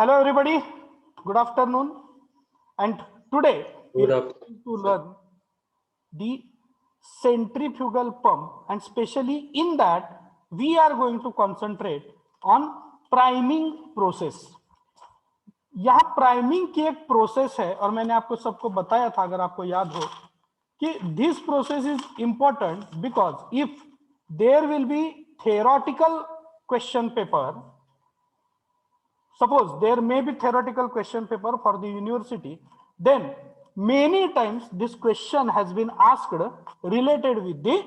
Hello everybody, good afternoon, and today we Good are afternoon, going to sir. learn the centrifugal pump, and especially in that we are going to concentrate on priming process. यहाँ priming की एक process है और मैंने आपको सबको बताया था, अगर आपको याद हो, कि this process is important because if there will be theoretical question paper, suppose there may be theoretical question paper for the university, then many times this question has been asked related with the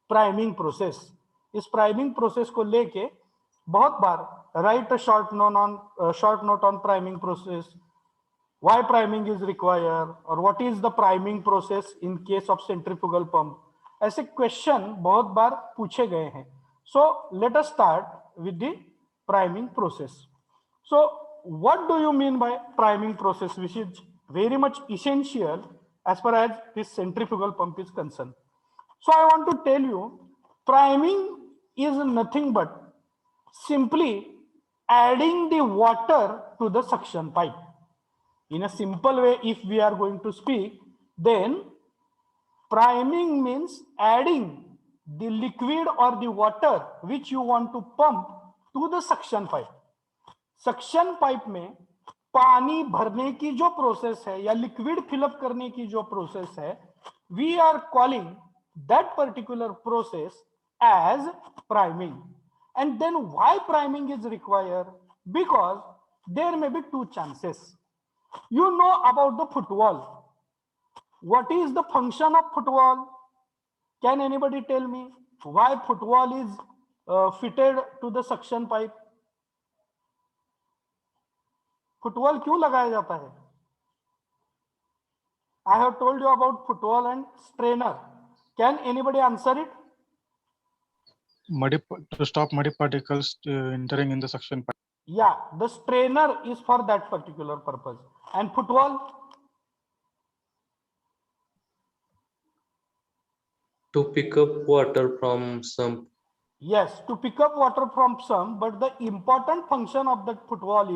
priming process. इस priming process को लेके बहुत बार write a short note on priming process, why priming is required, or what is the priming process in case of centrifugal pump. ऐसे question बहुत बार पूछे गए हैं. So let us start with the priming process. So what do you mean by priming process, which is very much essential as far as this centrifugal pump is concerned? So I want to tell you, priming is nothing but simply adding the water to the suction pipe. In a simple way, if we are going to speak, then priming means adding the liquid or the water which you want to pump to the suction pipe. Suction pipe में पानी भरने की जो process है या liquid fill up करने की जो प्रोसेस है, we are calling that particular process as priming. And then why priming is required? Because there may be two chances. You know about the footwall. What is the function of footwall? Can anybody tell me why footwall is fitted to the suction pipe? Footwall क्यों लगाया जाता है? I have told you about footwall and strainer. Can anybody answer it? To stop muddy particles entering in the suction pipe. Yeah, the strainer is for that particular purpose. And footwall? To pick up water from sump. Yes, to pick up water from some, but the important function of that footwall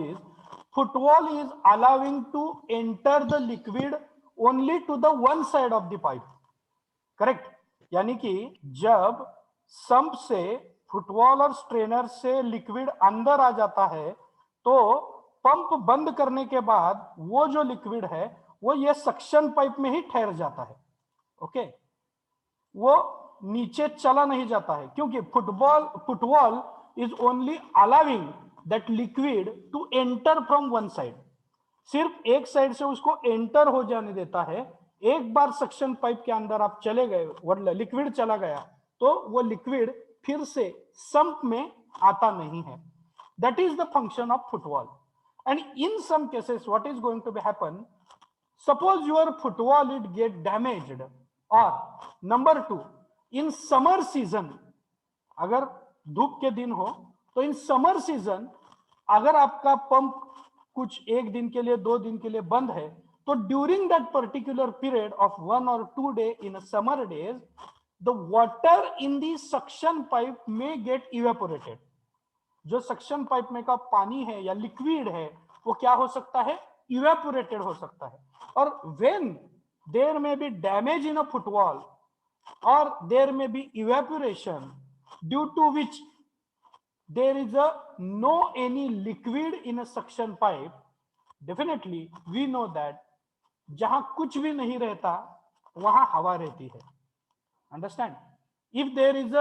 is allowing to enter the liquid only to the one side of the pipe. Correct? यानी कि जब sump से, football और strainer से liquid अंदर आ जाता है, तो पंप बंद करने के बाद वो जो लिक्विड है वो ये सक्शन पाइप में ही ठहर जाता है. ओके, वो नीचे चला नहीं जाता है, क्योंकि foot valve is only allowing that liquid to enter from one side. सिर्फ एक साइड से उसको एंटर हो जाने देता है. एक बार सक्शन पाइप के अंदर आप चले गए, लिक्विड चला गया, तो वो लिक्विड फिर से संप में आता नहीं है. That is the function of foot valve. And in some cases what is going to be happen, suppose your foot valve it get damaged, और नंबर 2, इन समर सीजन, अगर धूप के दिन हो तो इन समर सीजन अगर आपका पंप कुछ एक दिन के लिए, 2 दिन के लिए बंद है, तो during that particular period of 1 or 2 days in summer days, the water in the suction pipe में गेट इवेपोरेटेड. जो सक्शन पाइप में का पानी है या लिक्विड है वो क्या हो सकता है? इवेपोरेटेड हो सकता है. और when there may be damage in a foot valve और there may be evaporation due to which there is no any liquid in a suction pipe, definitely we know that जहां कुछ भी नहीं रहता वहां हवा रहती है. Understand? If there is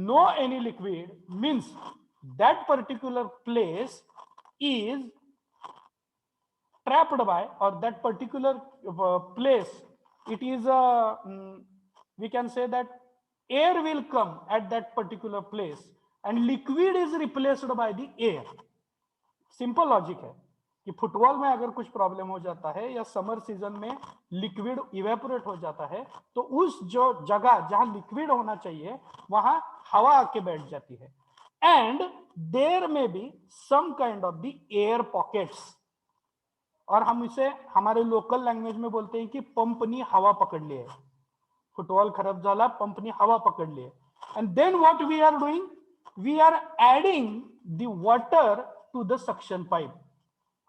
no any liquid, means that particular place is trapped by, or that particular place, it is we can say that air will come at that particular place and liquid is replaced by the air. Simple logic है कि football में अगर कुछ problem हो जाता है या summer season में लिक्विड इवेपोरेट हो जाता है, तो उस जो जगह जहां लिक्विड होना चाहिए वहां हवा आके बैठ जाती है. And there may be some kind of the air pockets, और हम इसे हमारे लोकल लैंग्वेज में बोलते हैं कि पंपनी हवा पकड़ लिए. फुटबॉल खराब झाला, पंपनी हवा पकड़ लिए. And then what we are doing, we are adding the water to the suction pipe.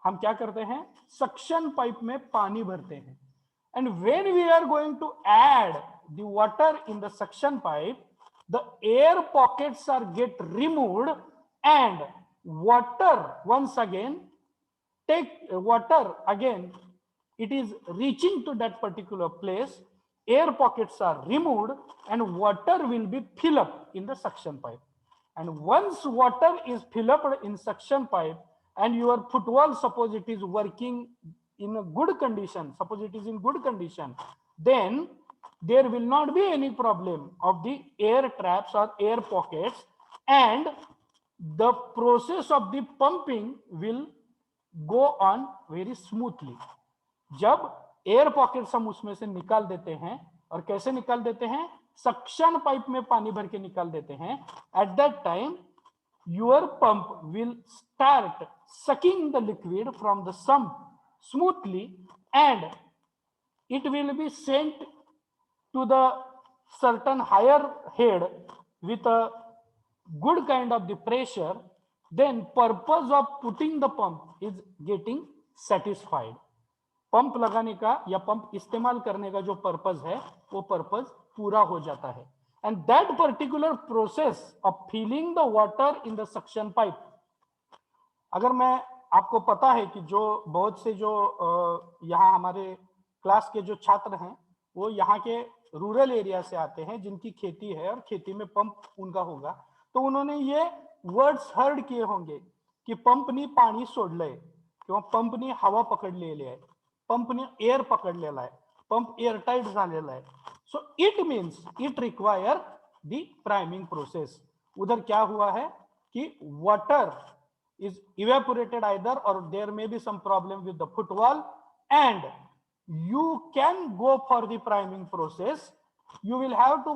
हम क्या करते हैं, सक्शन पाइप में पानी भरते हैं. And when we are going to add the water in the suction pipe, the air pockets are get removed and water once again it is reaching to that particular place. Air pockets are removed and water will be filled up in the suction pipe. And once water is filled up in suction pipe and your footwall, suppose it is working in a good condition, suppose it is in good condition, then there will not be any problem of the air traps or air pockets, and the process of the pumping will go on very smoothly. जब air pockets हम उसमें से निकाल देते हैं, और कैसे निकाल देते हैं, सक्शन पाइप में पानी भर के निकाल देते हैं, at that time your pump will start sucking the liquid from the sump smoothly, and it will be sent to the certain higher head with a good kind of the pressure. Then purpose of putting the pump is getting satisfied. Pump लगाने का या pump इस्तेमाल करने का जो purpose है वो purpose पूरा हो जाता है. And that particular process of filling the water in the suction pipe, अगर मैं आपको पता है कि जो बहुत से जो यहाँ हमारे क्लास के जो छात्र हैं वो यहाँ के रूरल एरिया से आते हैं जिनकी खेती है और खेती में पंप उनका होगा, तो उन्होंने ये वर्ड्स हर्ड किए होंगे कि पंपनी पाणी सोडलंय किंवा पंपनी हवा पकडलेली आहे, पंपनी एअर पकडलेला आहे, पंप एअरटाइट झालेला आहे. So it means it require the priming process. उधर क्या हुआ है कि वाटर इज इवेपोरेटेड आइदर और there may be some problem with the foot valve, and you can go for the priming process. You will have to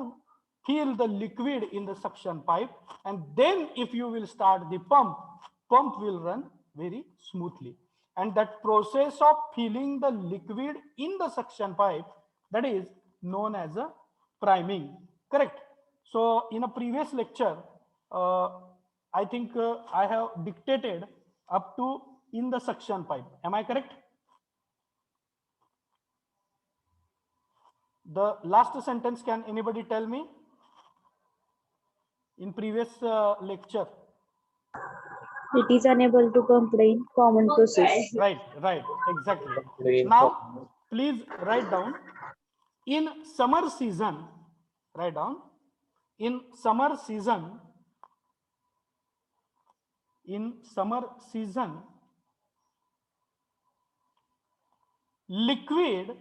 fill the liquid in the suction pipe, and then if you will start the pump will run very smoothly. And that process of filling the liquid in the suction pipe, that is known as a priming. Correct? So in a previous lecture, I think I have dictated up to in the suction pipe. Am I correct? The last sentence, can anybody tell me? In previous lecture, it is unable to complain common process. Right, exactly. Now please write down, in summer season, write down, in summer season, liquid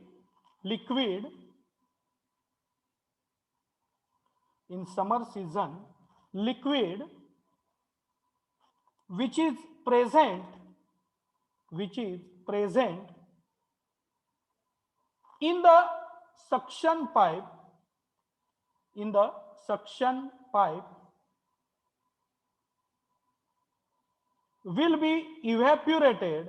in summer season, liquid which is present in the suction pipe, will be evaporated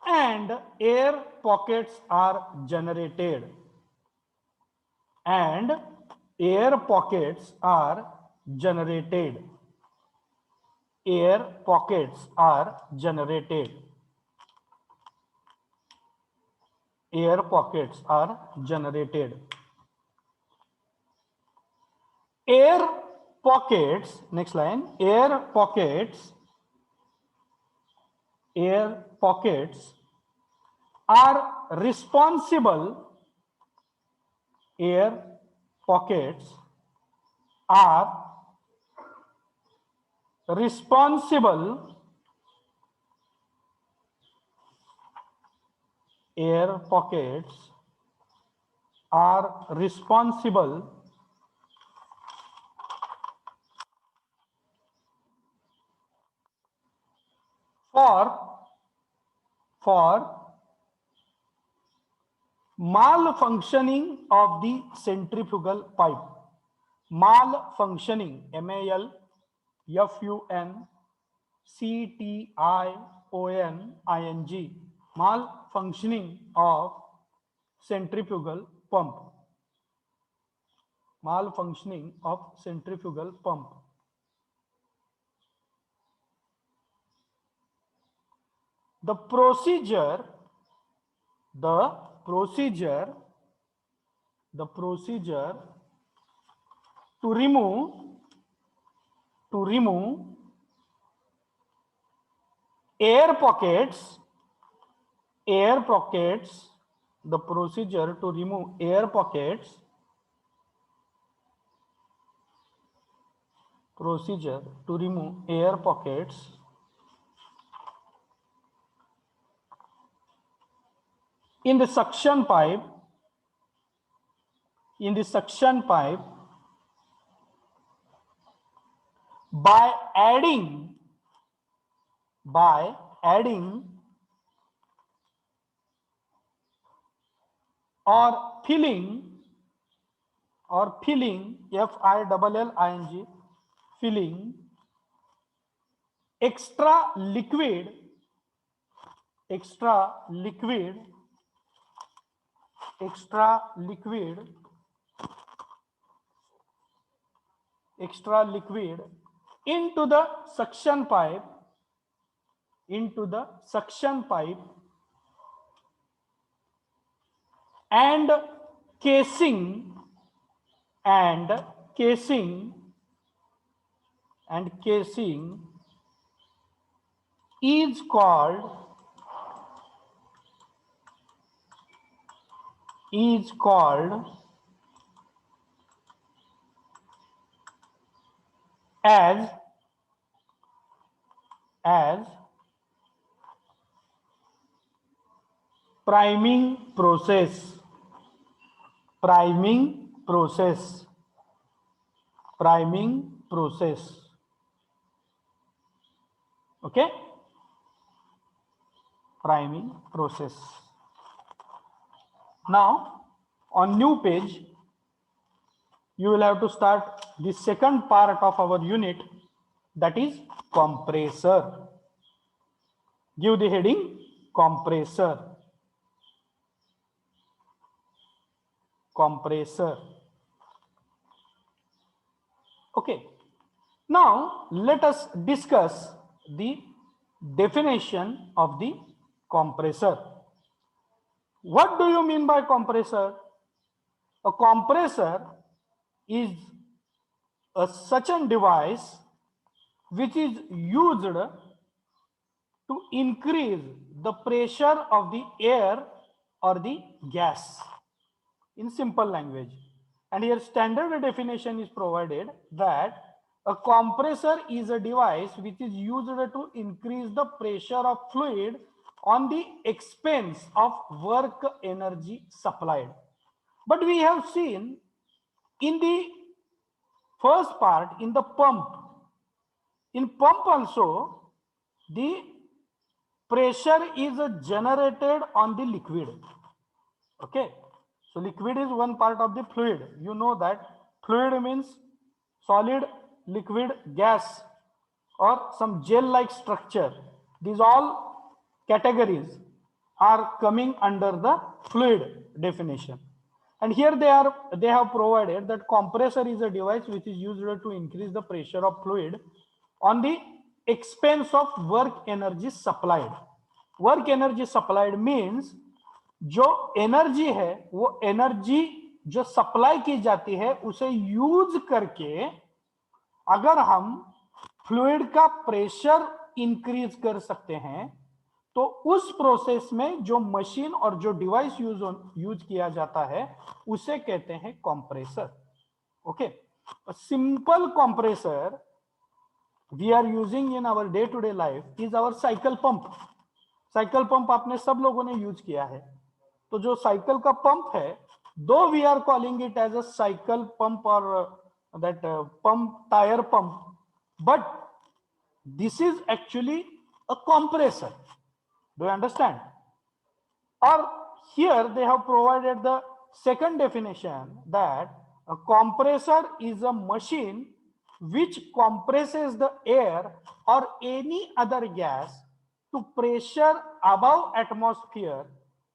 and air pockets are generated, air pockets are generated. Air pockets are generated. Air pockets, next line, air pockets are responsible. Air pockets are responsible. Air pockets are responsible for malfunctioning of the centrifugal pipe. Malfunctioning, malfunctioning of centrifugal pump. malfunctioning of centrifugal pump. The procedure to remove air pockets, the procedure to remove air pockets, in the suction pipe, by adding or filling F-I-L-L-I-N-G, filling extra liquid into the suction pipe, and casing is called as priming process. Okay, priming process. Now on new page you will have to start the second part of our unit, that is compressor. Give the heading compressor. Okay, now let us discuss the definition of the compressor. What do you mean by compressor? A compressor is such a device which is used to increase the pressure of the air or the gas, in simple language. And here standard definition is provided that a compressor is a device which is used to increase the pressure of fluid on the expense of work energy supplied. But we have seen in the first part, in the pump, in pump also the pressure is generated on the liquid. Okay, so liquid is one part of the fluid. You know that fluid means solid, liquid, gas, or some gel-like structure. These all categories are coming under the fluid definition. And here they have provided that compressor is a device which is used to increase the pressure of fluid on the expense of work energy supplied. Work energy supplied means जो energy है वो energy जो supply की जाती है उसे use करके अगर हम फ्लूइड का प्रेशर इंक्रीज कर सकते हैं तो उस प्रोसेस में जो मशीन और जो डिवाइस यूज किया जाता है उसे कहते हैं compressor. Okay, simple compressor we are using in our day to day life is our cycle pump. Cycle pump आपने सब लोगों ने यूज किया है. तो जो साइकिल का पंप है, though we are calling it as a cycle pump और that pump tyre pump, but this is actually a compressor. Do you understand? Or here they have provided the second definition that a compressor is a machine which compresses the air or any other gas to pressure above atmosphere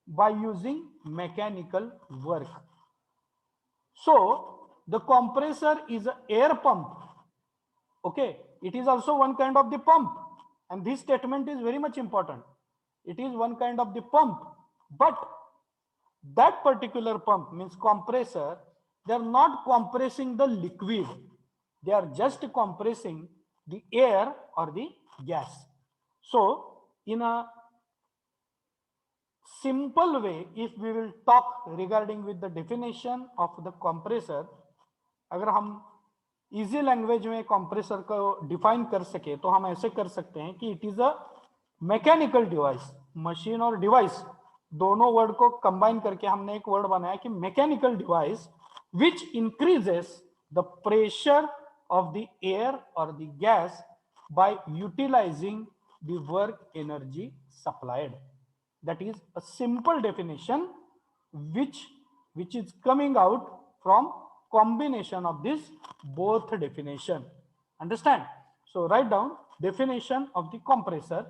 by using mechanical work. So the compressor is an air pump. Okay, it is also one kind of the pump, and this statement is very much important. It is one kind of the pump, but that particular pump means compressor, they are not compressing the liquid, they are just compressing the air or the gas. So in a simple way, if we will talk regarding with the definition of the compressor, अगर हम easy language में compressor को define कर सके तो हम ऐसे कर सकते हैं कि it is a mechanical device. Machine और डिवाइस दोनों वर्ड को कंबाइन करके हमने एक वर्ड बनाया कि mechanical device which increases the pressure of the air और the gas by utilising the work energy supplied. That is a simple definition which is coming out from combination of this both definition. Understand? So write down definition of the compressor.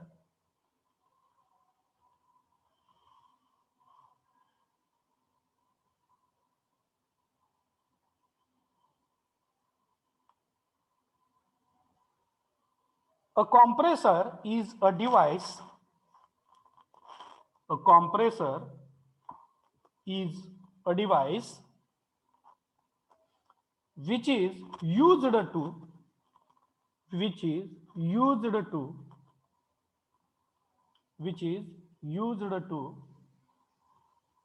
A compressor is a device. A compressor is a device which is used to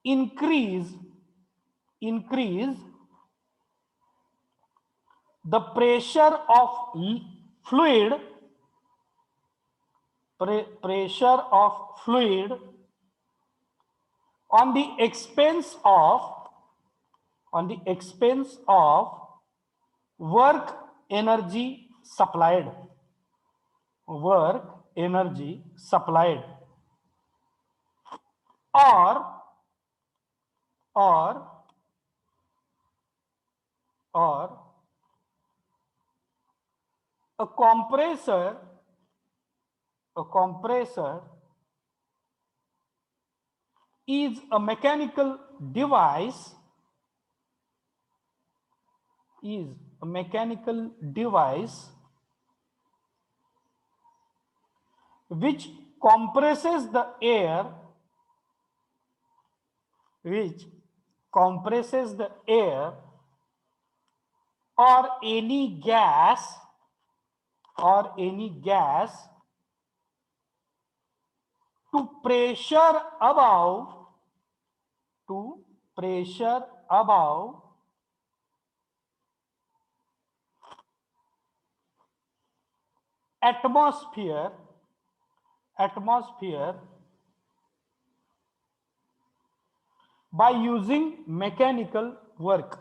increase the pressure of fluid on the expense of work energy supplied. Or a compressor is a mechanical device which compresses the air or any gas to pressure above atmosphere by using mechanical work.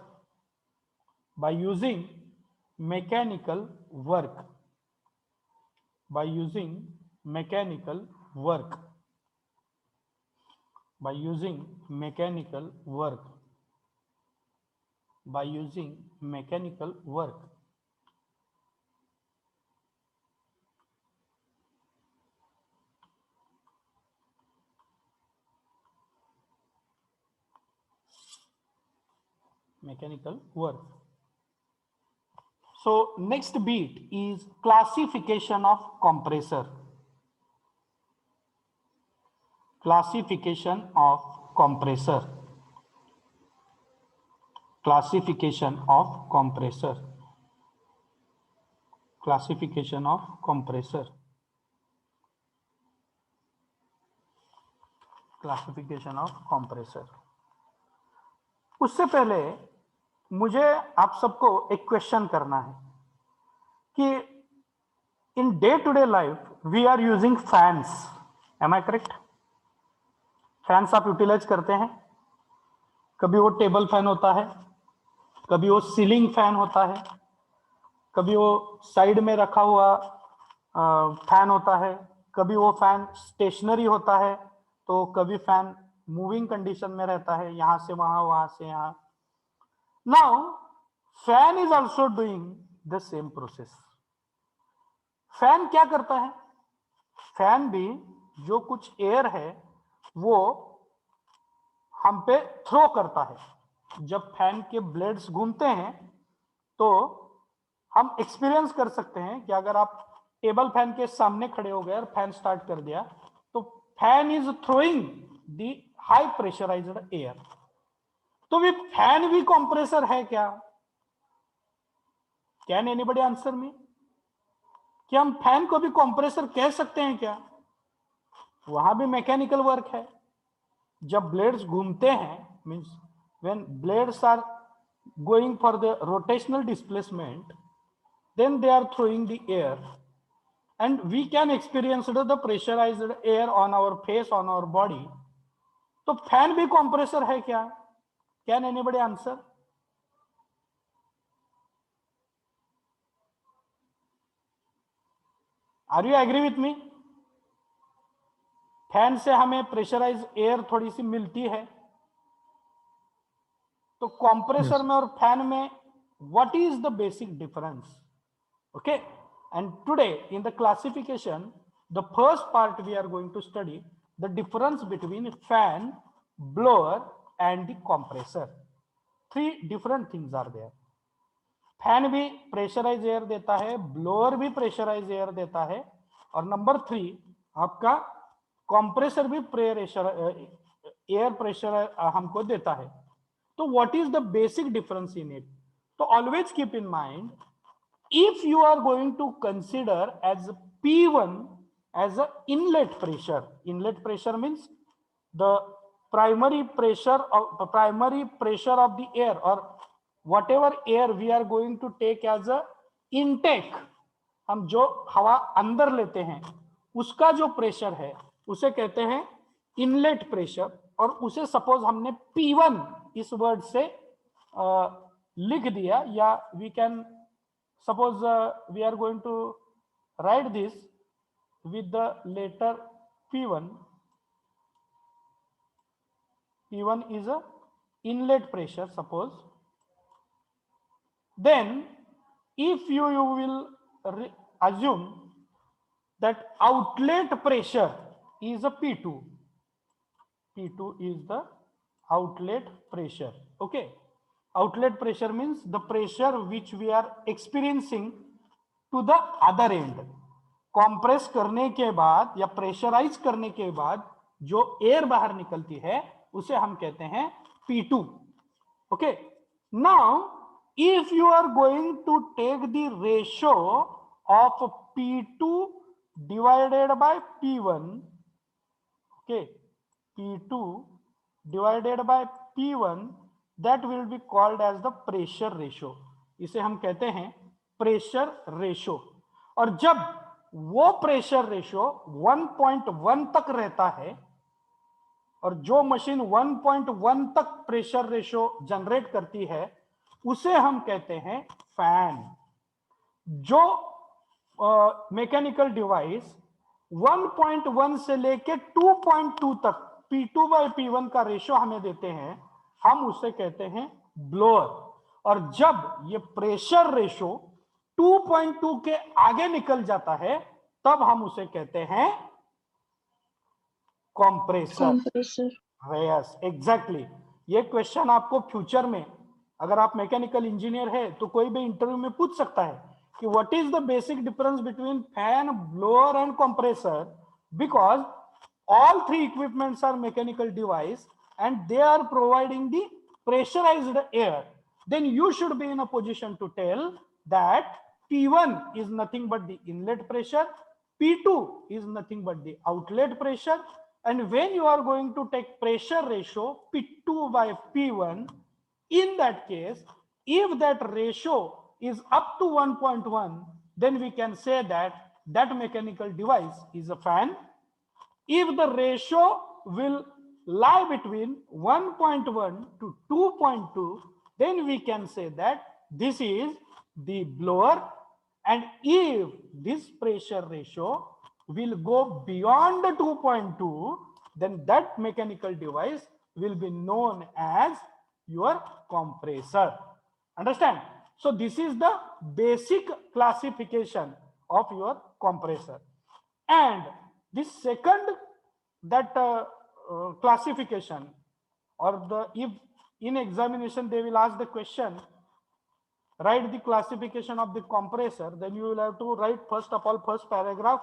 So next bit is classification of compressor. Classification of compressor. उससे पहले मुझे आप सबको एक question करना है कि in day to day life we are using fans. Am I correct? Fans आप यूटिलाइज करते हैं. कभी वो टेबल फैन होता है, कभी वो सीलिंग फैन होता है, कभी वो साइड में रखा हुआ फैन होता है, कभी वो फैन स्टेशनरी होता है, तो कभी फैन मूविंग कंडीशन में रहता है, यहां से वहां, वहां से यहां. Now fan is also doing the same process. Fan क्या करता है? फैन भी जो कुछ एयर है वो हम पे थ्रो करता है. जब फैन के ब्लेड्स घूमते हैं तो हम एक्सपीरियंस कर सकते हैं कि अगर आप टेबल फैन के सामने खड़े हो गए और फैन स्टार्ट कर दिया तो fan is throwing the high pressurised air. तो भी फैन भी कंप्रेसर है क्या? Can anybody answer me? क्या हम फैन को भी कंप्रेसर कह सकते हैं क्या? वहां भी मैकेनिकल वर्क है। जब ब्लेड्स घूमते हैं, means when blades are going for the rotational displacement, then they are throwing the air and we can experience the pressurized air on our face, on our body. तो fan भी compressor है क्या? Can anybody answer? Are you agree with me? Fan से हमें pressurise air थोड़ी सी मिलती है, तो कंप्रेसर Yes. में और फैन में what is the basic difference? Okay, and today in the classification, the first part we are going to study the difference between fan, blower and the compressor. Three different things are there. Fan भी pressurise air देता है, blower भी pressurise air देता है, और number 3 आपका compressor भी air pressure हमको देता है। तो what is the basic difference in it? तो always keep in mind, if you are going to consider as P1 as a inlet pressure means the primary pressure of the air, or whatever air we are going to take as a intake, हम जो हवा अंदर लेते हैं उसका जो pressure है उसे कहते हैं इनलेट प्रेशर, और उसे सपोज हमने P1 इस वर्ड से लिख दिया, या we can suppose we are going to write this with the letter P1. P1 is a inlet pressure, suppose. Then if you will assume that outlet pressure is a P2. P2 is the outlet pressure. Okay. Outlet pressure means the pressure which we are experiencing to the other end. Compress करने के बाद या pressurise करने के बाद जो air बाहर निकलती है उसे हम कहते हैं P2. Okay, now if you are going to take the ratio of P2 divided by P1, okay, P2 divided by P1, that will be called as the pressure ratio. इसे हम कहते हैं प्रेशर रेशो। और जब वो pressure ratio 1.1 तक रहता है, और जो मशीन 1.1 तक प्रेशर रेशो जनरेट करती है उसे हम कहते हैं फैन। जो मैकेनिकल डिवाइस 1.1 से लेके 2.2 तक P2 बाय P1 का रेशो हमें देते हैं, हम उसे कहते हैं ब्लोअर। और जब ये प्रेशर रेशो 2.2 के आगे निकल जाता है तब हम उसे कहते हैं कंप्रेसर। Yes, exactly. ये क्वेश्चन आपको फ्यूचर में, अगर आप मैकेनिकल इंजीनियर है तो कोई भी इंटरव्यू में पूछ सकता है कि what is the basic difference between fan, blower and compressor, because all three equipments are mechanical device and they are providing the pressurized air. Then you should be in a position to tell that P1 is nothing but the inlet pressure, P2 is nothing but the outlet pressure, and when you are going to take pressure ratio P2 by P1, in that case, if that ratio is up to 1.1, then we can say that that mechanical device is a fan. If the ratio will lie between 1.1 to 2.2, then we can say that this is the blower. And if this pressure ratio will go beyond the 2.2, then that mechanical device will be known as your compressor. Understand? So this is the basic classification of your compressor. And this second classification, or the, if in examination they will ask the question write the classification of the compressor, then you will have to write first of all first paragraph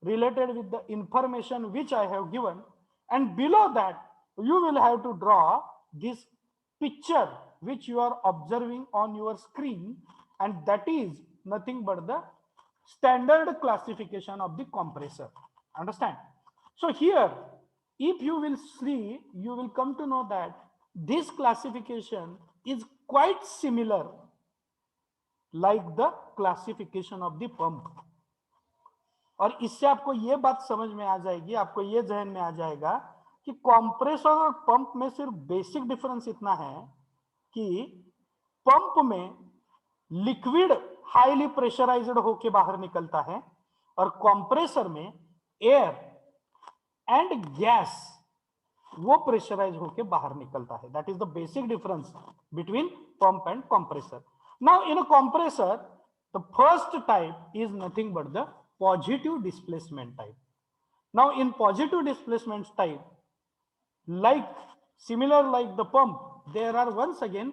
related with the information which I have given, and below that you will have to draw this picture which you are observing on your screen, and that is nothing but the standard classification of the compressor. Understand? So here, if you will see, you will come to know that this classification is quite similar like the classification of the pump. और इससे आपको ये बात समझ में आ जाएगी, आपको ये जहन में आ जाएगा कि कंप्रेसर और पंप में सिर्फ बेसिक डिफरेंस इतना है कि पंप में लिक्विड हाईली प्रेशराइज्ड होके बाहर निकलता है और कंप्रेसर में एयर एंड गैस वो प्रेशराइज होके बाहर निकलता है. That is the basic difference between pump and compressor. Now in a compressor the first type is nothing but the positive displacement type. Now in positive displacement type, like similar like the pump, there are once again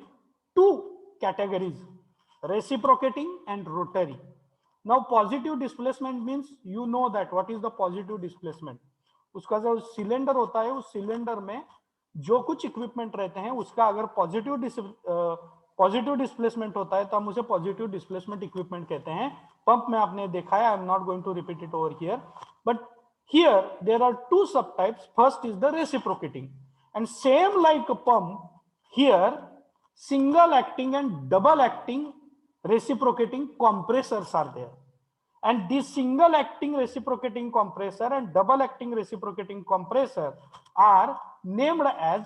two categories, reciprocating and rotary. Now positive displacement means you know that what is the positive displacement. उसका जो cylinder होता है उस cylinder में जो कुछ equipment रहते हैं उसका अगर पॉजिटिव डिस्प्लेसमेंट होता है तो हम उसे पॉजिटिव डिस्प्लेसमेंट इक्विपमेंट कहते हैं. पंप में आपने देखा है, I am not going to repeat it over here, but here there are two sub types. First is the reciprocating and same like pump, here single acting and double acting reciprocating compressors are there, and this single acting reciprocating compressor and double acting reciprocating compressor are named as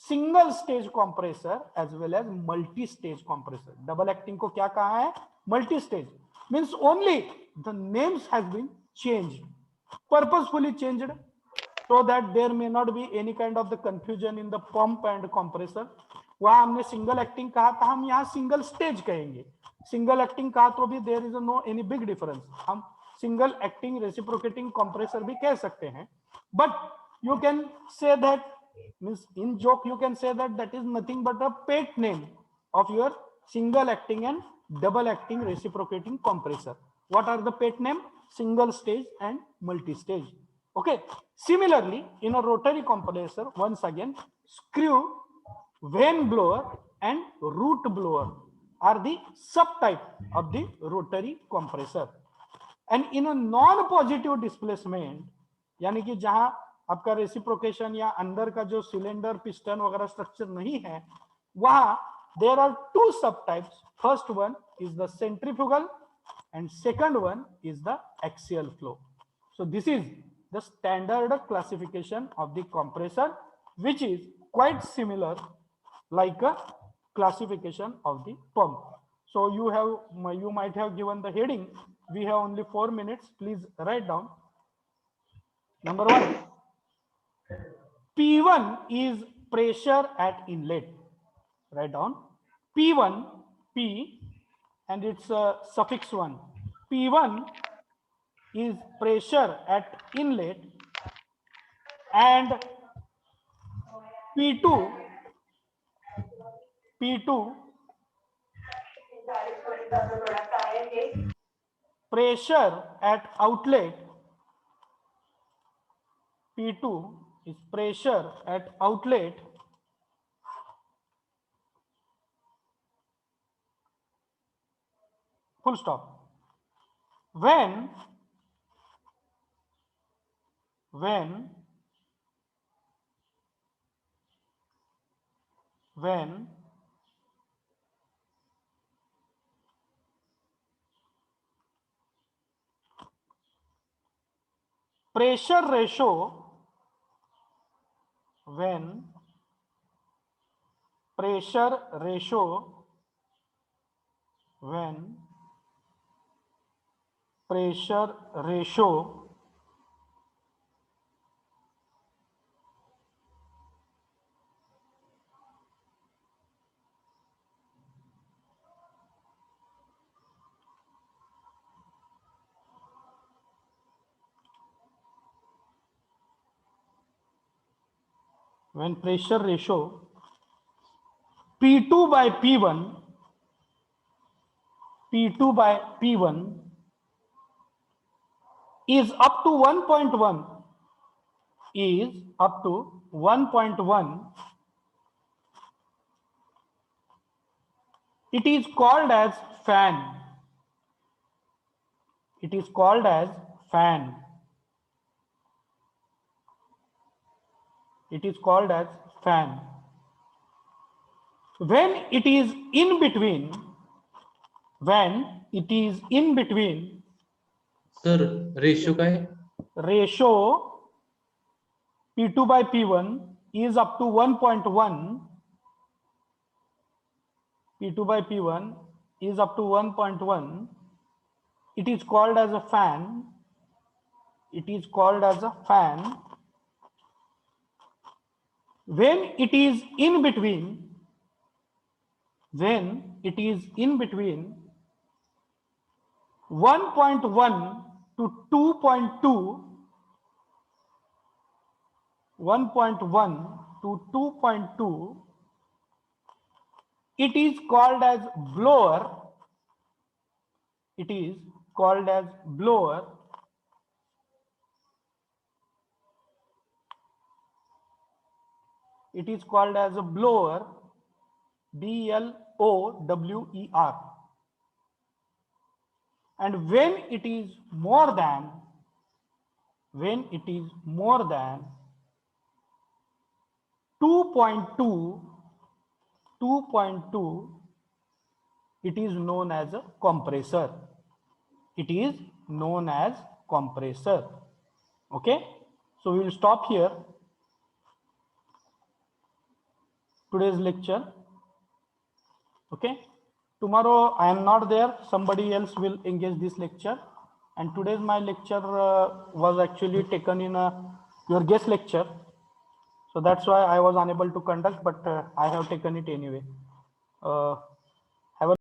single stage compressor as well as multi stage compressor. Double acting को क्या कहा है? Multi stage. Means only the names has been changed, purposefully changed, so that there may not be any kind of the confusion in the pump and compressor. वहां हमने single acting कहा था, हम यहाँ सिंगल स्टेज कहेंगे. Single acting कहा तो भी there is no any big difference, हम सिंगल एक्टिंग रेसिप्रोकेटिंग कंप्रेसर भी कह सकते हैं. But you can say that, means in joke you can say that that is nothing but a pet name of your single acting and double acting reciprocating compressor. What are the pet name? Single stage and multi stage. Okay, similarly in a rotary compressor, once again screw, vane blower and root blower are the subtype of the rotary compressor. And in a non positive displacement, यानी कि जहां आपका reciprocation या अंदर का जो cylinder piston वगैरह structure नहीं है, वहां there are two sub types. First one is the centrifugal and second one is the axial flow. So this is the standard classification of the compressor which is quite similar like a classification of the pump. So you might have given the heading. We have only 4 minutes. Please write down. Number 1, P1 is pressure at inlet. Write down P1, P and its suffix 1. P1 is pressure at inlet and P2 pressure at outlet. P2 is pressure at outlet full stop. When pressure ratio P2 by P1 P2 by P1 is up to 1.1, is up to 1.1, it is called as fan. It is called as fan. It is called as fan. When it is in between, Sir, ratio काय? ratio P2 by P1 is up to 1.1, P2 by P1 is up to 1.1, it is called as a fan. It is called as a fan. When it is in between, 1.1 to 2.2, 1.1 to 2.2, it is called as blower. It is called as blower. It is called as a blower, BLOWER. And when it is more than 2.2, it is known as a compressor. It is known as compressor. Okay, so we will stop here today's lecture. Okay, tomorrow I am not there, somebody else will engage this lecture, and today's my lecture was actually taken in your guest lecture, so that's why I was unable to conduct, but I have taken it anyway.